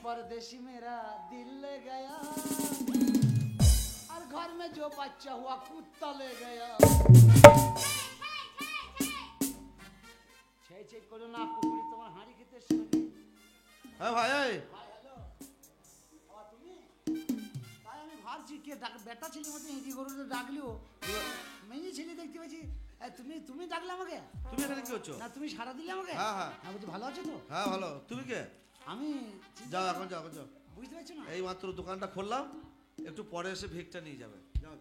परदेसी मेरा दिल ले गया और घर में जो बच्चा हुआ कुत्ता ले गया। छे छे करो ना कुकुरी तुम्हार हाड़ी खेते सुनती। হ্যাঁ ভাই এই हाय हेलो और তুমি তাই আমি ভাবছি কে বেটা ছেলে মতো হিন্দি গরুতে ডাকলিও মেয়ে ছেলে দেখতে পাচ্ছি। তুমি তুমি ডাকলে আমাকে? তুমি এখানে কি করছো? না তুমি সারা দিলে আমাকে? হ্যাঁ হ্যাঁ আমি বলছি ভালো আছো তো? হ্যাঁ ভালো। তুমি কে? আমি যাও এখন যাও এখন যাও। বুঝতে পারছো না? এই মাত্র দোকানটা খুললাম, একটু পরে এসে ভিকটা নিয়ে যাবে। যাও।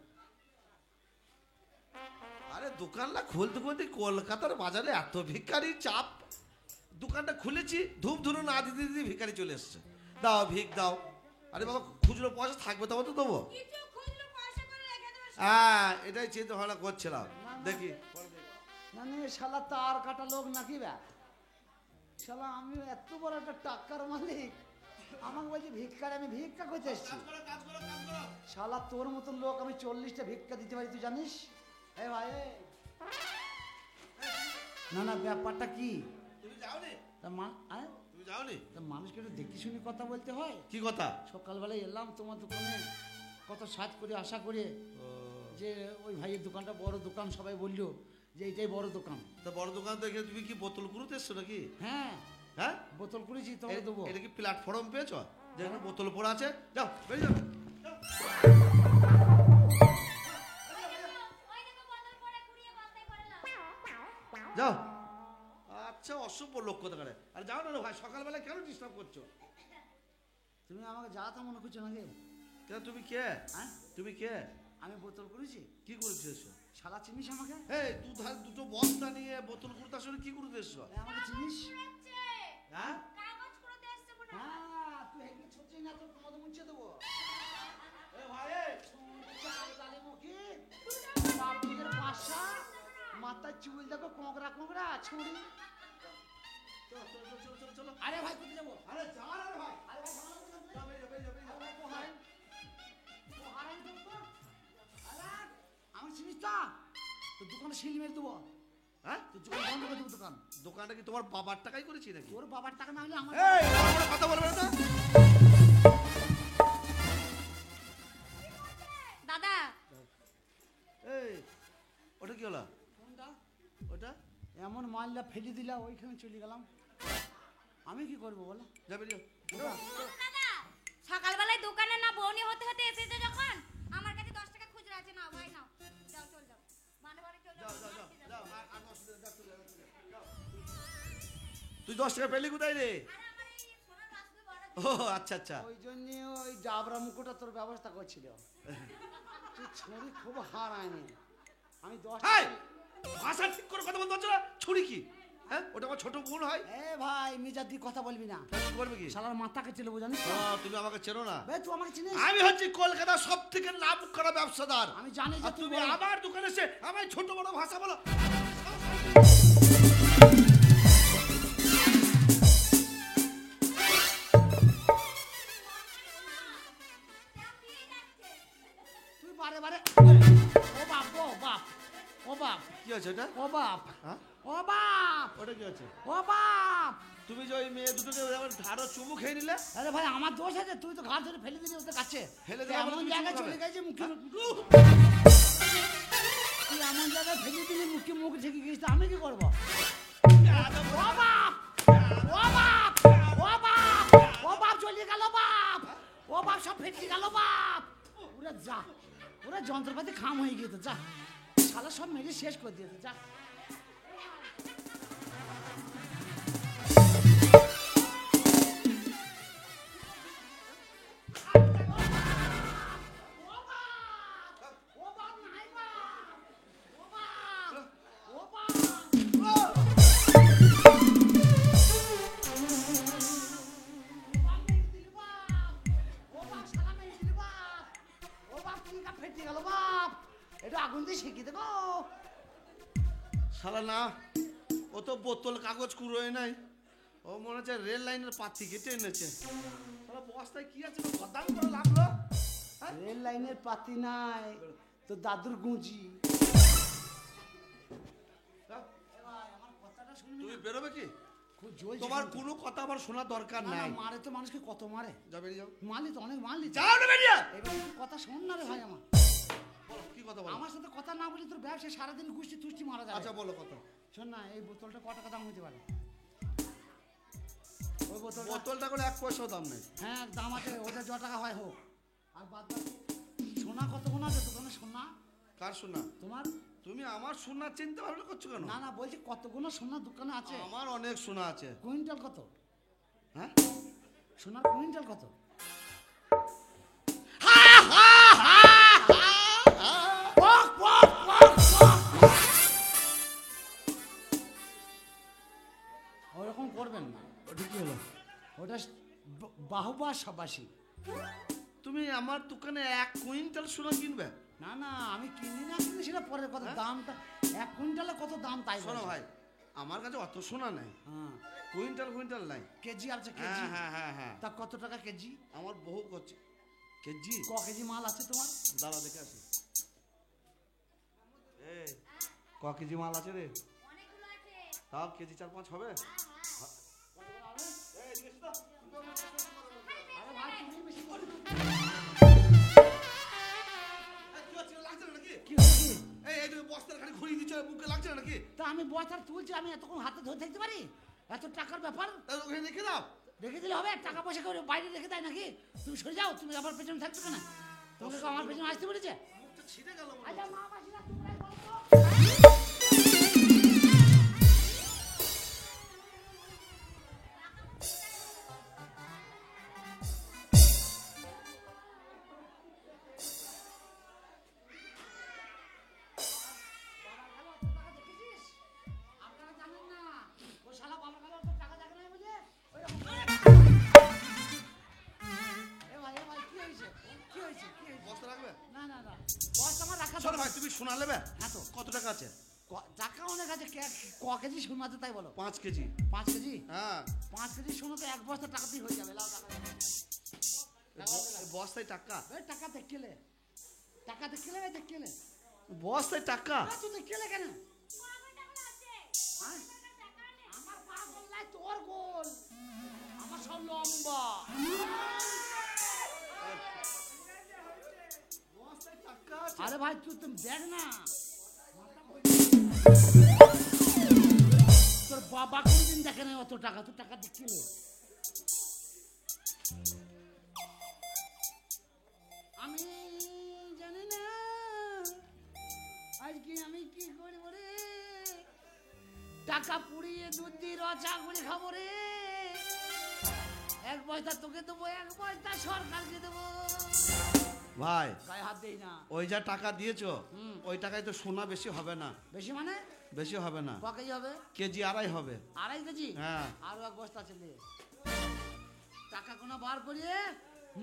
আরে দোকানটা খুলতে খুলতে কলকাতার বাজারে এত ভিখারি চাপ, দোকানটা খুলেছি ধূপ ধুনো না দিতে দিতে ভিখারি চলে এসছে। দাও ভিক দাও। আরে বাবা খুচরো পয়সা থাকবে তবে তো দেবো। হ্যাঁ এটাই চিন্তা ভাবনা করছিলাম। দেখি না না শালা তার কাটা লোক নাকি ব্যা শালা আমি এত বড় একটা টাকার মালিক আমাকে বলছি ভিক্ষার আমি ভিক্ষা করতে এসেছি। শালা তোর মতন লোক আমি 40টা ভিক্ষা দিতে পারি তুই জানিস? এ ভাই না না ব্যাপারটা কি তুমি যাওনি? তুমি যাওনি? মানুষকে একটু দেখি শুনে কথা বলতে হয়। কি কথা? সকালবেলায় এলাম তোমার দোকানে কত সাজ করে আশা করে যে ওই ভাইয়ের দোকানটা বড় দোকান, সবাই বললো যে এইটাই বড় দোকান। তা বড় দোকান থেকে তুমি কি বোতল কুড়ুতে এসছো নাকি? হ্যাঁ হ্যাঁ বোতল করেছি তোমাকে দেবো। এটা কি প্ল্যাটফর্ম পেয়েছো যেখানে বোতল পড়া আছে? যাও বেরিয়ে যাও। যাও। আচ্ছা অসভ্য লোক কথা করে। আর যাও না ভাই, সকালবেলা কেন ডিস্টার্ব করছো? তুমি আমাকে যা তা মনে করছো নাকি? কেন তুমি কে? হ্যাঁ তুমি কে? আমি বোতল করেছি। কি করতে এসছো? শালা চিনিস আমাকে? এই দুটো বস্তা নিয়ে বোতল করতে আসো, কি করতে এসছো? আমাকে চিনিস? হ্যাঁ হ্যাঁ তুই হেঁটে ছুটছিস না তোর মতো মুছে দেবো। এ ভাই বাবুদের পাশা মাথার চুল দেখো কোঁকড়া কোঁকড়া ছুরি। চলো। আরে ভাই কোথায় যাবো? আরে যা না রে ভাই। আরে ভাই ঝামেলা করছিস না? যাও, বেরিয়ে যাও। আমার চিনিস তা তোর দোকানে সিল মেরে দেবো। হ্যাঁ তোর দোকান বন্ধ করে দেবো দোকান। দোকানটা কি তোমার বাবার টাকাই করেছি নাকি? তোর বাবার টাকা না হলে আমার এই বড় কথা বলবে না। দাদা এই ওটা কি হলো? কোনটা? ওটা এমন মালটা ফেলে দিলা ওইখানে চলে গেলাম, আমি কি করবো বলো? যা বেরিয়ে ওটা দাদা সকালবেলায় দোকানে না বউনি হতে হতে এসেছে যখন আমার কাছে 10 টাকা খুচরা আছে, নাও ভাই নাও, যাও চল যাও মানে বাড়ি চল যাও। তুই 10 টাকা পেলি কোথায় রে? আর আমার এই সোনার রাস্তা বড় ও আচ্ছা আচ্ছা। ওই জন্য ওই ডাবরা মুকুটা তোর ব্যবস্থা করছিল। তুই ছুরি খুব হারায়নি আমি 10 হাই ভাষা ঠিক করে কথা বলতে হচ্ছে না। ছুরি কি? হ্যাঁ ওটা আমার ছোট বোন হয়। এ ভাই মিজাদ দি কথা বলবি না, কি করবে কি? শালার মাথা কেটে নেবো জানিস? তুমি আমাকে চেনো না। বে তুই আমাকে চিনিস? আমি হচ্ছি কলকাতার সব থেকে নাম করা ব্যবসাদার। আমি জানি যে আর তুই তুমি বড়। আমার দোকানে এসে আমায় ছোট বড় ভাষা বলো। তুই বারে বারে ও বাপ ও বাপ ও বাপ কি আছে এটা? ও বাপ হ্যাঁ ও বাপ ওটা কি আছে? ও বাপ। তুমি যে ওই মেয়ে দুটোকে আমার ধারো চুমু খেয়ে নিলে। আরে ভাই আমার দোষ আছে, তুই তো ঘাট ধরে ফেলে দিলি ওদের কাছে। ফেলে দিলাম এমন তুমি জায়গায় চুপ চলে করে। গেছে মুখে তুই এমন জায়গায় ফেলে দিলি মুখে মুখ ঢেকে গেছিস, আমি কি করবো? ও বাপ ও বাপ ও বাপ ও বাপ চলে গেল বাপ, ও বাপ সব ফেটে গেল বাপ। ওরা যা ওরা যন্ত্রপাতি খাম হয়ে গিয়েছে, যা শালা সব মেরে শেষ করে দিয়েছে, যা। শালা না ও তো বোতল কাগজ কুড়োয় নাই, ও মনে হচ্ছে রেল লাইনের পাতি কেটে এনেছে। শালা বস্তায় কি আছে বদাম করে লাগলো? রেল লাইনের পাতি নাই তো দাদুর গুঁজি। তুমি বেরোবে কি? খুব জ্বলছে তোমার কিন্তু। কোনো কথা আমার শোনার দরকার না, না, নাই। মারে তো মানুষকে কত মারে। যাও বেরিয়ে যাও। মারলি তো অনেক মারলি তো। যাও না বেরিয়ে। এবার একটু কথা শোন না রে ভাই আমার। বলো, কি কথা বলো? আমার সাথে কথা না বলি তোর ব্যবসা সারাদিন গুষ্টি তুষ্টি মারা যাবে। আচ্ছা বলো কথা। শোন না, এই বোতলটা কত টাকা দাম হতে পারে? ওই বোতলটা বোতলটা করে 1 পয়সাও দাম নেই। হ্যাঁ দাম আছে, ওটা য টাকা হয় হোক। আর বাদ বাকি সোনা কত কোন আছে দোকানে? সোনা কার শোনা? তোমার? তুমি আমার সোনা চিনতে ভাবনা করছো কেন? না না, বলছি কত কোন সোনা দোকানে আছে? আমার অনেক সোনা আছে। কুইন্টাল কত? হ্যাঁ, সোনার কুইন্টাল কত? বক, বক, বক, বক। ওরকম করবেন না। ওটা কি হলো? ওটা বাহুবা সবাসী। তুমি আমার দোকানে 1 কুইন্টাল সোনা কিনবে? না না, আমি কিনি না কিনি সেটা পরের কথা। দামটা 1 কুইন্টালে কত দাম তাই শোনো বলছি। ভাই, আমার কাছে অত সোনা নাই। হ্যাঁ, কুইন্টাল নাই। কেজি আছে কেজি। হ্যাঁ হ্যাঁ হ্যাঁ হ্যাঁ। তা কত টাকা কেজি? আমার বহু করছে কেজি। ক কেজি মাল আছে তোমার? দাঁড়া দেখে আসি। এই ক কেজি মাল আছে রে? অনেকগুলো আছে। তাও কেজি 4-5 হবে? আরে ভাই তুমি বেশি বলো। কি হচ্ছে? এই তুমি বস্তার খালি ঘুরিয়ে দিচ্ছ, মুখে লাগছে না নাকি? তা আমি বস্তার তুলছি, আমি এতক্ষণ হাতে ধরে থাকতে পারি? এত টাকার ব্যাপার তাহলে ওখানে রেখে দাও। রেখে দিলে হবে? টাকা পয়সা করে বাইরে রেখে দেয় নাকি? তুমি সরে যাও, তুমি আমার পেছনে থাকছো কেন? তোমাকে কেউ আমার পেছনে আসতে বলেছে? মুখটা ছিঁড়ে গেল মনে আচ্ছা হচ্ছে। মা মাসিরা তোমরাই বলো তো। আপনারা জানেন না, ও শালা বাবার কাছে অত টাকা দেখে নাই বুঝে? ওইরকম করে। এ ভাই, কি হয়েছে? কি হয়েছে? কি হয়েছে? বস্তা রাখবে? না না না, বস্তা আমার রাখা শোনো দরকার। ভাই, তুমি সোনা নেবে? হ্যাঁ তো। কত টাকা আছে? টাকা অনেক আছে। ক কেজি সোনা আছে তাই বলো? 5 কেজি। 5 কেজি? হ্যাঁ। 5 কেজি সোনা তো 1 বস্তা টাকাতেই হয়ে যাবে। লাও টাকা। এই বস্তায় টাকা? এই টাকা দেখলে, টাকা দেখলে, এই দেখলে। বস্তায় টাকা? তুই দেখলে কেন? আমার টাকা আছে। হ্যাঁ? টাকা নেই। আমার পা গোল নাই, তোর গোল। আমার সব লম্বা। বস্তায় টাকা আছে? আরে ভাই তুই তুমি দেখ না, তোর বাবা কোনদিন দেখে নাই অত টাকা। তুই টাকা দেখছিলে? আমি জানি না আজকে আমি কি করব রে। টাকা পুড়িয়ে দুধ দিয়ে রচা করে খাবো রে। 1 বস্তা তোকে দেবো, 1 বস্তা সরকারকে দেবো। ভাই গায়ে হাত দেই না। ওই যা টাকা দিয়েছো, হুম। ওই টাকায় তো সোনা বেশি হবে না। বেশি মানে? বেশি হবে না, ক কেজি হবে? কেজি 2.5 হবে। 2.5 কেজি? হ্যাঁ। আরো 1 বস্তা চলে। টাকা গোনা বার করিয়ে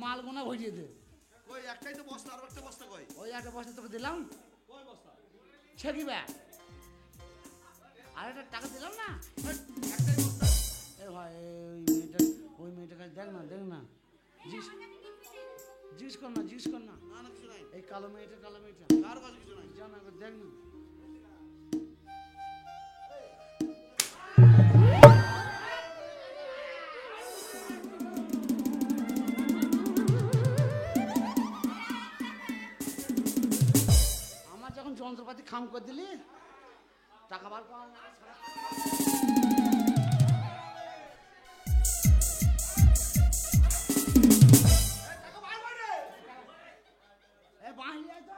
মাল গোনা ভরিয়ে দে। কই একটাই তো বস্তা, আর একটা বস্তা কই? ওই 1 বস্তা তোকে দিলাম। কই বস্তা? সে কি ব্যাগ? আর একটা টাকা দিলাম না। একটাই বস্তা। এ ভাই ওই মেয়েটার কাছে দেখ না, দেখ না। জিজ্ঞেস কর না, জিজ্ঞেস কর না। না না কিছু নাই। এই কালো মেয়েটা, কালো মেয়েটা কার কাছে কিছু নাই। জানা, দেখ না। আমার যখন যন্ত্রপাতি খাম করে দিলি, টাকা বার করা না। এ বাহিনী আয় তো।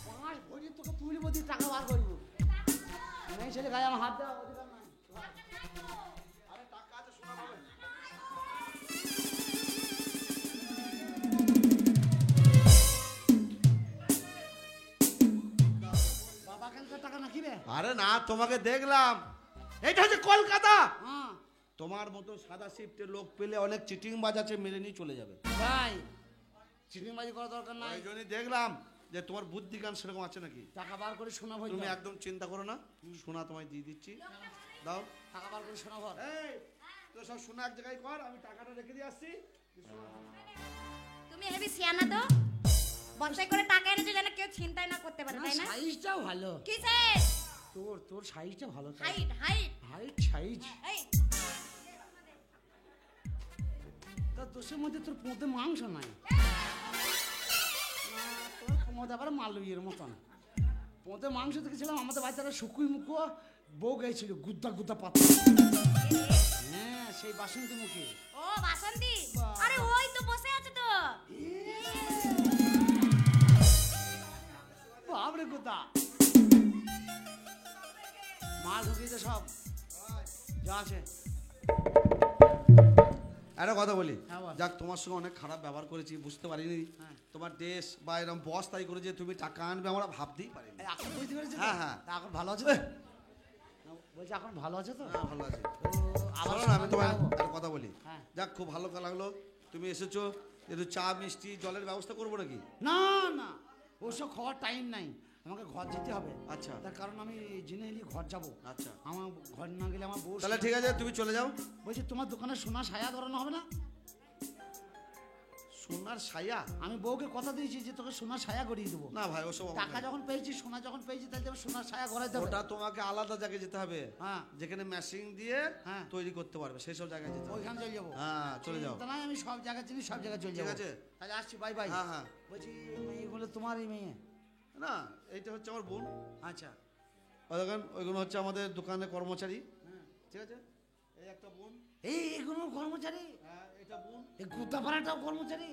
5 ভরি তোকে তুলবো, দিয়ে টাকা বার করবো। মেয়ে ছেলে গায়ে আমার হাত দেওয়া অধিকার নাই। আরে টাকা আছে, সোনা পাবে। বাবা কালকে টাকা নাকি রে? আরে না, তোমাকে দেখলাম। এইটা হচ্ছে কলকাতা। হ্যাঁ তোমার মতো সাদা শিফটের লোক পেলে অনেক চিটিং বাজ আছে, মেরে নিয়ে চলে যাবে। ভাই, চিটিংবাজি করা দরকার নাই। ওই জন্যই দেখলাম যে তোমার বুদ্ধি জ্ঞান সেরকম আছে নাকি। টাকা বার করে শোনা ভর। তুমি একদম চিন্তা করো না, সোনা তোমায় দিয়ে দিচ্ছি। দাও। টাকা বার করে শোনা ভর। এই তো সব সোনা এক জায়গায় কর, আমি টাকাটা রেখে দিয়ে আসছি। তুমি হেবি সিয়ানা তো। বস্তায় করে টাকা এনেছো যেন কেউ ছিনতাই না করতে পারে, তাই না? সাইজটাও ভালো। কিসের? তোর সাইজটা ভালো। Height height height size. এই তা দোষের মধ্যে তোর পোঁতে মাংস নাই। তোর পোঁতে আবার মালুইয়ের মতন। পোঁতে মাংস দেখেছিলাম আমাদের বাচ্চারা শুকুই মুখো বউ গাইছিল গুদ্দা গুদ্দা পাতা। হ্যাঁ সেই বাসন্তী মুখে। ও বাসন্তী, আরে ওই তো বসে আছে তো। বাবরে গুদ্দা মাল ঢুকিয়েছে সব যা আছে। একটা কথা বলি, হ্যাঁ, বল। যাক তোমার সঙ্গে অনেক খারাপ ব্যবহার করেছি, বুঝতে পারিনি। হ্যাঁ। তোমার ড্রেস বা এরকম বস তাই করে যে তুমি টাকা আনবে আমরা ভাবতেই পারিনি। এই এখন বুঝতে পেরেছি? হ্যাঁ, হ্যাঁ। তা এখন ভালো আছে তো? বলছি এখন ভালো আছে তো? হ্যাঁ, ভালো আছে। তো আবার শোনো না, আমি তোমার যাবো। একটা কথা বলি। হ্যাঁ। যাক খুব ভালো লাগলো তুমি এসেছো, একটু চা মিষ্টি জলের ব্যবস্থা করবো নাকি? না না ওসব খাওয়ার টাইম নাই, আমাকে ঘর যেতে হবে। আচ্ছা। তার কারণ আমি জেনে এলি ঘর যাব। আচ্ছা, আমার ঘর না গেলে আমার বউ। তাহলে ঠিক আছে তুমি চলে যাও। বলছি তোমার দোকানে সোনা সায়া ধরানো হবে না? সোনার ছায়া? আমি বউকে কথা দিয়েছি যে তোকে সোনার সায়া গড়িয়ে দেবো। না ভাই, ওসব আমার টাকা নাই। যখন পেয়েছি সোনা যখন পেয়েছি তাহলে আমি সোনার সায়া গড়াইতে হবে। ওটা তোমাকে আলাদা জায়গায় যেতে হবে, হ্যাঁ যেখানে মেশিন দিয়ে হ্যাঁ। তৈরি করতে পারবে সেই সব জায়গায় যেতে হবে। ওইখানে চলে যাবো। হ্যাঁ, চলে যাও। চিন্তা নাই, আমি সব জায়গায় চিনি, সব জায়গায় চলে ঠিক যাবো। আছে। তাহলে আসছি, বাই বাই। হ্যাঁ, হ্যাঁ। বলছি এই মেয়েগুলো তোমারই মেয়ে? না, এইটা হচ্ছে আমার বোন। আচ্ছা। দেখেন ওইগুলো হচ্ছে আমাদের দোকানের কর্মচারী। ঠিক আছে, এই একটা বোন। এগুলো কর্মচারী? হ্যাঁ, এটা বোন। এই গুদ্দাপাড়াটাও কর্মচারী?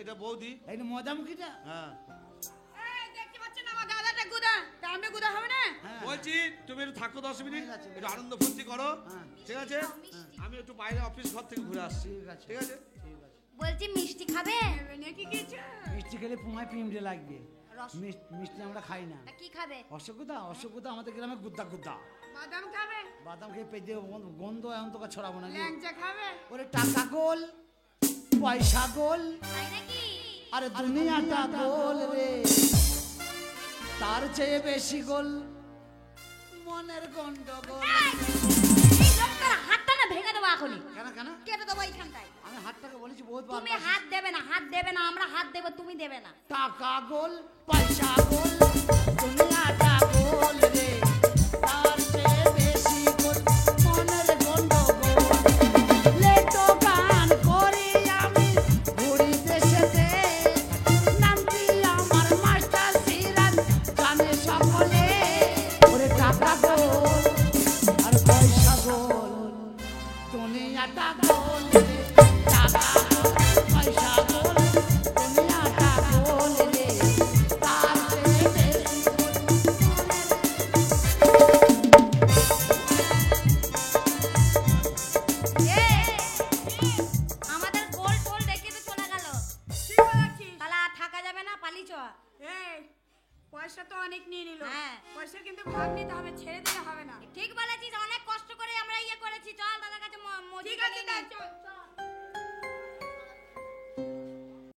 এটা বৌদি। এই মজামুখিটা? হ্যাঁ, এই দেখতে পাচ্ছেন আমার দাদাটা গুদা, দামে গুদা হবে না? হ্যাঁ। বলছি তুমি একটু থাকো 10 মিনিট, ঠিক আছে, একটু আনন্দ ফুর্তি করো। হ্যাঁ। ঠিক আছে, আমি একটু বাইরে অফিস ঘর থেকে ঘুরে আসছি। ঠিক আছে। ঠিক আছে। ঠিক আছে। বলছি মিষ্টি খাবে নাকি কিছু? মিষ্টি খেলে পুমায় পিমড়ে লাগবে। রস মিষ্টি আমরা খাই না। তা কি খাবে? অসুবিধা আমাদের গ্রামে গুদ্দা গুদ্দা। বাদাম খাবে? বাদাম খেয়ে পেটে গন্ধ এমন তোকে ছড়াবো না। ল্যাংচা খাবে? ওরে টাকা গোল, পয়সা গোল, তাই নাকি? আরে দুনিয়াটা গোল রে, তার চেয়ে বেশি গোল মনের গন্ডগোল। এই লোকটার হাতটা না ভেঙে দেবো এখনই, কেন কেন? কেটে দেবো এইখানটায়। আমি হাতটাকে বলেছি বহুত বার। তুমি হাত দেবে না, হাত দেবে না, আমরা হাত দেবো, তুমি দেবে না। টাকা গোল, পয়সা গোল, দুনিয়াটা গোল রে, তার চেয়ে বেশি গোল মনের গন্ডগোল। লেটো গান করি আমি ঘুরি দেশেতে, নামটি আমার মাস্টার সিরাজ, জানে সকলে। ওরে টাকা গোল আর পয়সা গোল, দুনিয়াটা গোল রে, টাকা গোল, পয়সা গোল, দুনিয়াটা গোল রে, তার চেয়ে বেশি গোল আমাদের গোল টোল দেখে তো চলে গেল। ঠিক বলেছিস। তাহলে আর থাকা যাবে না, পালি চ। এই পয়সা তো অনেক নিয়ে নিল, হ্যাঁ। পয়সা কিন্তু ভাগ নিতে হবে, ছেড়ে দিলে হবে না। ঠিক বলেছিস, অনেক কষ্ট করে আমরা ইয়ে করেছি। চল দাদার কাছে ঠিক আছে, চল, চল।